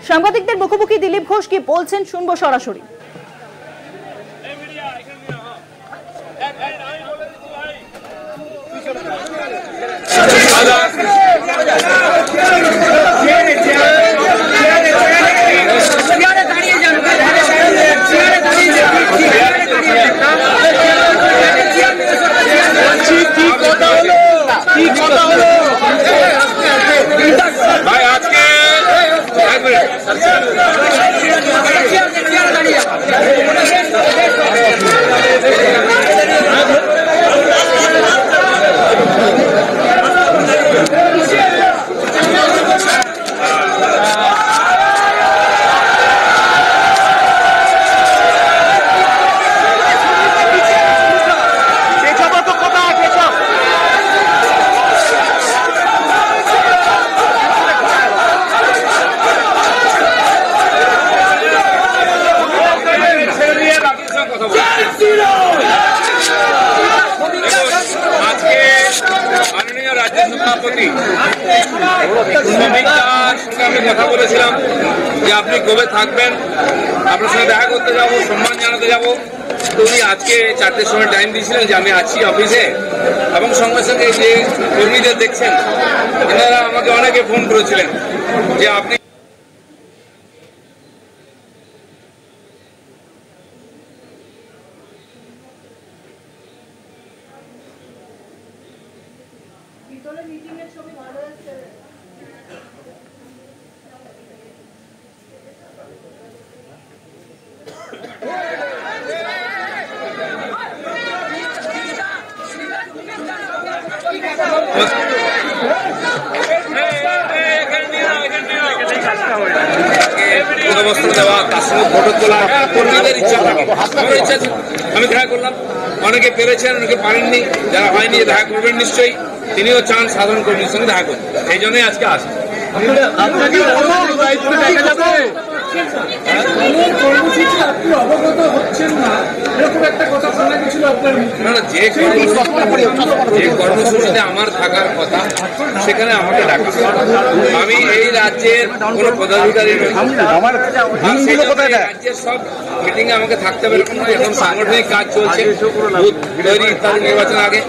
সাংবাদিকদের মুখোমুখি দিলীপ ঘোষ কি বলছেন শুনবো সরাসরি। ভাই আজকে মাননীয় রাজ্য সভাপতি শ্রমিকদার সঙ্গে আমি কথা বলেছিলাম যে আপনি কবে থাকবেন, আপনার সঙ্গে দেখা করতে যাব, সম্মান জানাতে যাব। তো উনি আজকে 4টের সময় টাইম দিয়েছিলেন যে আমি আছি অফিসে, এবং সঙ্গে সঙ্গে যে কর্মীদের দেখছেন এনারা আমাকে অনেকে ফোন করেছিলেন যে আপনি বস্ত্র দেওয়া, তার সঙ্গে ফটো তোলা কর্মীদের ইচ্ছা থাকে, আমার ইচ্ছা ছিল, আমি দেখা করলাম। অনেকে পেরেছেন, অনেকে পারেননি, যারা হয়নি দেখা করবেন নিশ্চয়ই। তিনিও চান সাধারণ কর্মীর সঙ্গে দেখা করবেন, সেই জন্যই আজকে আসেন। যে কর্মসূচিতে আমার থাকার কথা সেখানে আমাকে ডাকা, আমি এই রাজ্যের কোন পদাধিকারী নই, রাজ্যের সব মিটিং এ আমাকে থাকতে হবে এরকম নয়। এখন সাংগঠনিক কাজ চলছে, বুথ তৈরি ইত্যাদি, নির্বাচন আগে।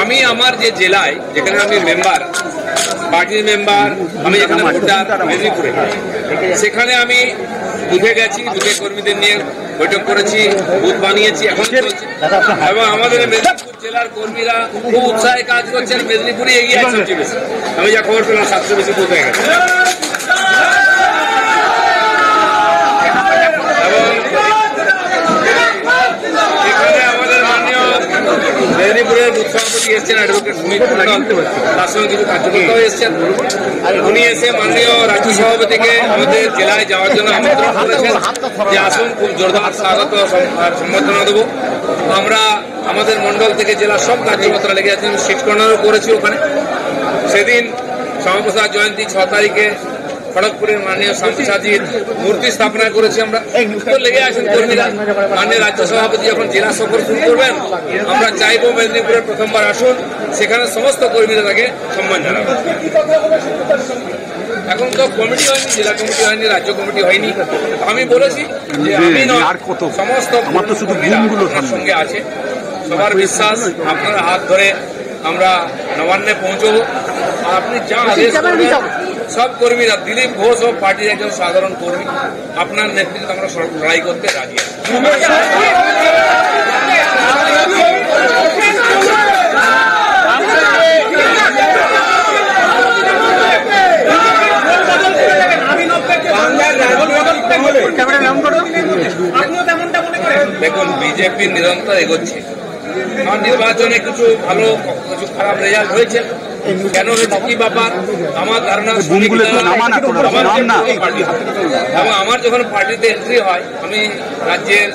আমি আমার যে জেলায়, যেখানে আমি মেম্বার, পার্টির মেম্বার, আমি যেখানে ভোটার মেদিনীপুরে, সেখানে আমি বুথে গেছি, বুথে কর্মীদের নিয়ে বৈঠক করেছি, বুথ বানিয়েছি, এখন চলছে। এবং আমাদের মেদিনীপুর জেলার কর্মীরা খুব উৎসাহে কাজ করছেন, মেদিনীপুরে এগিয়ে আছে সবচেয়ে বেশি। আমি যা খবর পেলাম 700 বেশি বুথ হয়ে গেছে। মেদিনীপুরের বুথ সভাপতি এসছেন অ্যাডভোকেট সুমিত মন্ডল, তার সঙ্গে কিছু কার্যকর্তাও এসছেন। উনি এসে মাননীয় রাজ্য সভাপতিকে আমাদের জেলায় যাওয়ার জন্য আমন্ত্রণ করেছেন যে আসুন, খুব জোরদার স্বাগত আর সম্বর্ধনা দেবো। আমরা আমাদের মন্ডল থেকে জেলার সব কার্যকর্তারা লেগে আছেন, সিট কর্নারও করেছি ওখানে। সেদিন শ্যামাপ্রসাদ জয়ন্তী 6 তারিখে খড়গপুরের মাননীয় সাংসদের মূর্তি স্থাপনা করেছি আমরা, লেগে আছেন কর্মীরা। মাননীয় রাজ্য সভাপতি যখন জেলা সফর শুরু করবেন, আমরা চাইবো মেদিনীপুরের প্রথমবার আসুন, সেখানে সমস্ত কর্মীরা তাকে সম্মান জানাবেন। এখন তো কমিটি হয়নি, জেলা কমিটি হয়নি, রাজ্য কমিটি হয়নি। আমি বলেছি যে আমি নয়, সমস্ত আপনার সঙ্গে আছে, সবার বিশ্বাস আপনার হাত ধরে আমরা নবান্নে পৌঁছবো। আর আপনি যা আদেশ করবেন, সব কর্মীরা, দিলীপ ঘোষ ও পার্টির একজন সাধারণ কর্মী, আপনার নেতৃত্বে আমরা লড়াই করতে রাজি আছি। দেখুন, বিজেপি নিরন্তর এগোচ্ছে। আমার নির্বাচনে কিছু ভালো, কিছু খারাপ রেজাল্ট হয়েছে। কেন হয়েছে, কি ব্যাপার, আমার ধারণা এবং আমার যখন পার্টিতে এন্ট্রি হয়, আমি রাজ্যের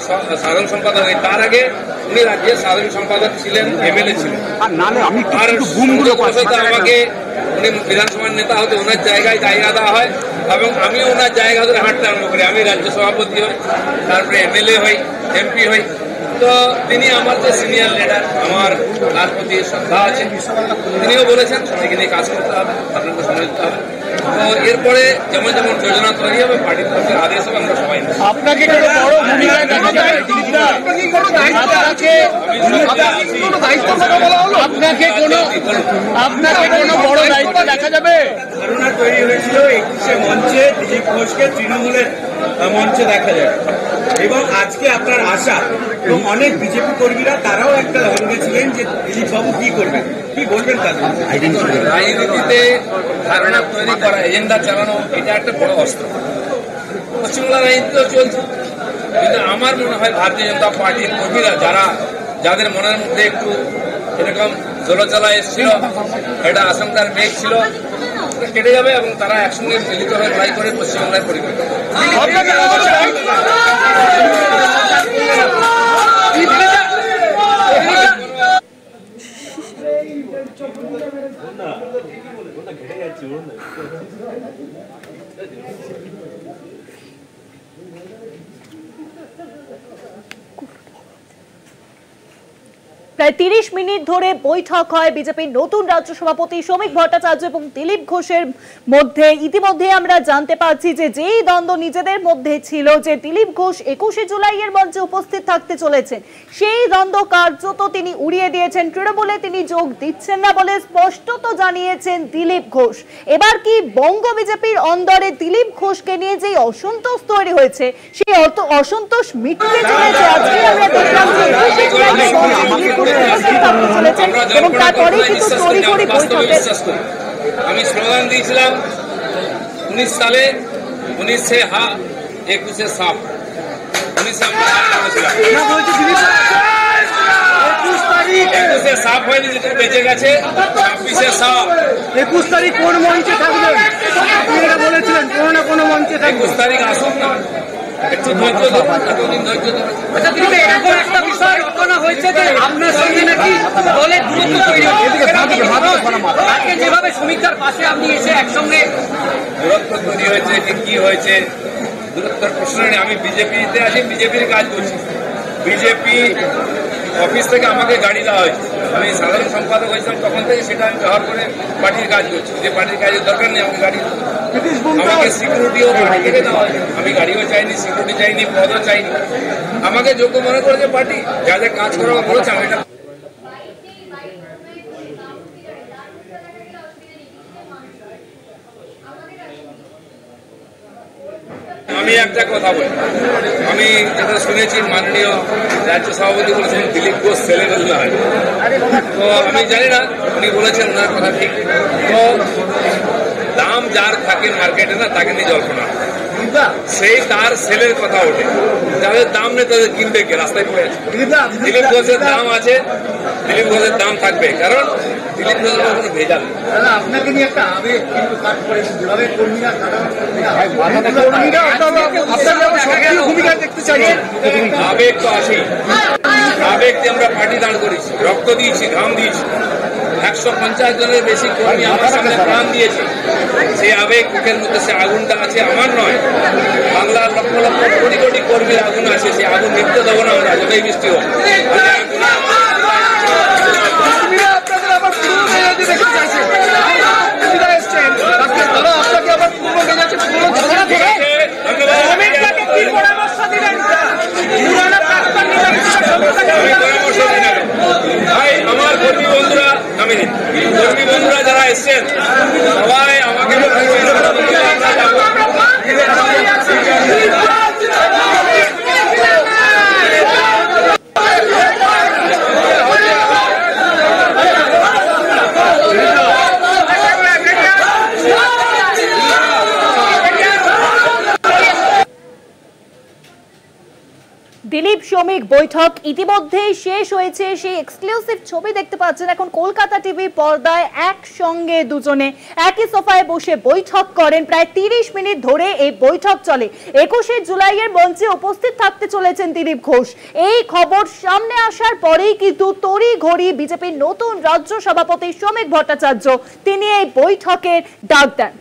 সাধারণ সম্পাদক হই, তার আগে উনি রাজ্যের সাধারণ সম্পাদক ছিলেন, এমএলএ ছিলেন। আর আমাকে উনি বিধানসভার নেতা হতে ওনার জায়গায় জায়গা দেওয়া হয়, এবং আমিও ওনার জায়গা ধরে হাঁটতে আরম্ভ করি। আমি রাজ্য সভাপতি হই, তারপরে এমএলএ হই, এমপি হই। তো তিনি আমার যে সিনিয়র লিডার, আমার তার প্রতি শ্রদ্ধা আছে। তিনিও বলেছেন সবাইকে নিয়ে কাজ করতে হবে, আপনাকে সময় দিতে হবে। তো এরপরে যেমন যেমন যোজনা তৈরি হবে পার্টির পক্ষে আদেশ হবে, আমরা সবাই আপনাকে কোনো বড় ভূমিকায় দেখা যাবে? আপনাকে কোনো বড় দায়িত্ব দেখা যাবে? ধারণা তৈরি হয়েছিল 21শে মঞ্চে দিলীপ ঘোষকে তৃণমূলের মঞ্চে দেখা যাবে, এবং আজকে আপনার আশা এবং অনেক বিজেপি কর্মীরা তারাও একটা দ্বন্দ্বে ছিলেন যে দিলীপ বাবু কি করবেন, কি বলবেন তাদের? রাজনীতিতে ধারণা তৈরি করা, এজেন্ডা চালানো, এটা একটা বড় অস্ত্র। পশ্চিমবাংলার রাজনীতিতেও চলছে, কিন্তু আমার মনে হয় ভারতীয় জনতা পার্টির কর্মীরা যাদের মনের মধ্যে একটু এরকম জলচলা এসেছিল, এটা আশঙ্কার মেঘ ছিল, কেটে যাবে এবং তারা একসঙ্গে মিলিত হয়ে লড়াই করে পশ্চিমবাংলায় পরিবর্তন। প্রায় 30 মিনিট ধরে বৈঠক হয় বিজেপির নতুন রাজ্য সভাপতি শ্রমিক ভট্টাচার্য এবং দিলীপ ঘোষের মধ্যে। ইতিমধ্যে আমরা জানতে পারছি যে যেই দ্বন্দ্ব নিজেদের মধ্যে ছিল যে দিলীপ ঘোষ 21শে জুলাইয়ের মঞ্চে উপস্থিত থাকতে চলেছেন, সেই দ্বন্দ্ব কার্যত তিনি উড়িয়ে দিয়েছেন। তৃণমূলে তিনি যোগ দিচ্ছেন না বলে স্পষ্টত জানিয়েছেন দিলীপ ঘোষ। এবার কি বঙ্গ বিজেপির অন্দরে দিলীপ ঘোষকে নিয়ে যেই অসন্তোষ তৈরি হয়েছে, সেই অসন্তোষ মিটতে চলেছে? আজকে আমরা দেখলাম যে 21শে জুলাই এবং তারপরে কিন্তু আমি স্লোগান দিয়েছিলাম 19 সালে 19 হা 21 সাফ, 19 সাফ হয়নি, যেটা বেঁচে গেছে 26 সাফ। 21 তারিখ কোন মঞ্চে থাকবেন? আপনারা বলেছিলেন কোনো না কোনো মঞ্চে থাকবেন। 21 তারিখ আসুন না, একটু ধৈর্য ধরুন, এতদিন ধৈর্য ধরুন। আচ্ছা, কিন্তু এরকম একটা বিষয় রটনা হয়েছে যে আপনার সঙ্গে নাকি দলের দূরত্ব তৈরি হয়েছে। আজকে যেভাবে শ্রমিকদের পাশে আপনি এসে একসঙ্গে দূরত্ব তৈরি হয়েছে, ঠিক কি হয়েছে দূরত্বের প্রশ্ন নেই। আমি বিজেপিতে আছি, বিজেপির কাজ করছি। বিজেপি অফিস থেকে আমাকে গাড়ি দেওয়া হয়েছে, আমি সাধারণ সম্পাদক হয়েছিলাম, তখন থেকে সেটা আমি ব্যবহার করে পার্টির কাজ করছি। যে পার্টির কাজের দরকার নেই আমাকে গাড়ি, আমাকে সিকিউরিটিও পার্টি থেকে দেওয়া হয়েছে। আমি গাড়িও চাইনি, সিকিউরিটি চাইনি, পদও চাইনি। আমাকে যোগ্য মনে করেছে পার্টি, যা যা কাজ করা বলেছে আমি এটা। আমি একটা কথা বলি, আমি যেটা শুনেছি মাননীয় রাজ্য সভাপতি বলেছেন দিলীপ ঘোষ ছেলেবেল হয়, তো আমি জানি না, উনি বলেছেন ওনার কথা ঠিক। তো দাম যার থাকে মার্কেটে না, তাকে নিয়ে জল্পনা, সেই তার সেলের কথা ওঠে। যাদের দাম নেই তাদের কিনবে কে, রাস্তায় পড়ে আছে। দিলীপ ঘোষের দাম আছে, দিলীপ ঘোষের দাম থাকবে, কারণ দিলীপ ঘোষের কোনো ভেজাল। আপনাকে নিয়ে একটা আবেগ কিন্তু কাজ করেছে, যেভাবে কর্মীরা ভূমিকা দেখতে চাই। আবেগ তো আছেই, আবেগ দিয়ে আমরা পার্টি দাঁড় করেছি, রক্ত দিয়েছি, ঘাম দিয়েছি। 150 জনের বেশি কর্মী আমার সামনে প্রাণ দিয়েছে। সেই আবেগ মুখের মধ্যে, সে আগুনটা আছে, আমার নয়, বাংলার লক্ষ লক্ষ কোটি কোটি কর্মীর আগুন আছে। সেই আগুন নিতে দেবো না আমরা, যতই বৃষ্টি হোক। আমার কর্মী বন্ধুরা, আমি কর্মী বন্ধুরা যারা এসছেন সবাই আমাকে দিলীপ শ্রমিক বৈঠক ইতিমধ্যেই শেষ হয়েছে। সেই এক্সক্লুসিভ ছবি দেখতে পাচ্ছেন এখন কলকাতা টিভির পর্দায়। একসঙ্গে দুজনে একই সোফায় বসে বৈঠক করেন। প্রায় 30 মিনিট ধরে এই বৈঠক চলে। 21শে জুলাইয়ের মঞ্চে উপস্থিত থাকতে চলেছেন দিলীপ ঘোষ। এই খবর সামনে আসার পরেই কিন্তু তড়িঘড়ি বিজেপির নতুন রাজ্য সভাপতি শ্রমিক ভট্টাচার্য তিনি এই বৈঠকের ডাক দেন।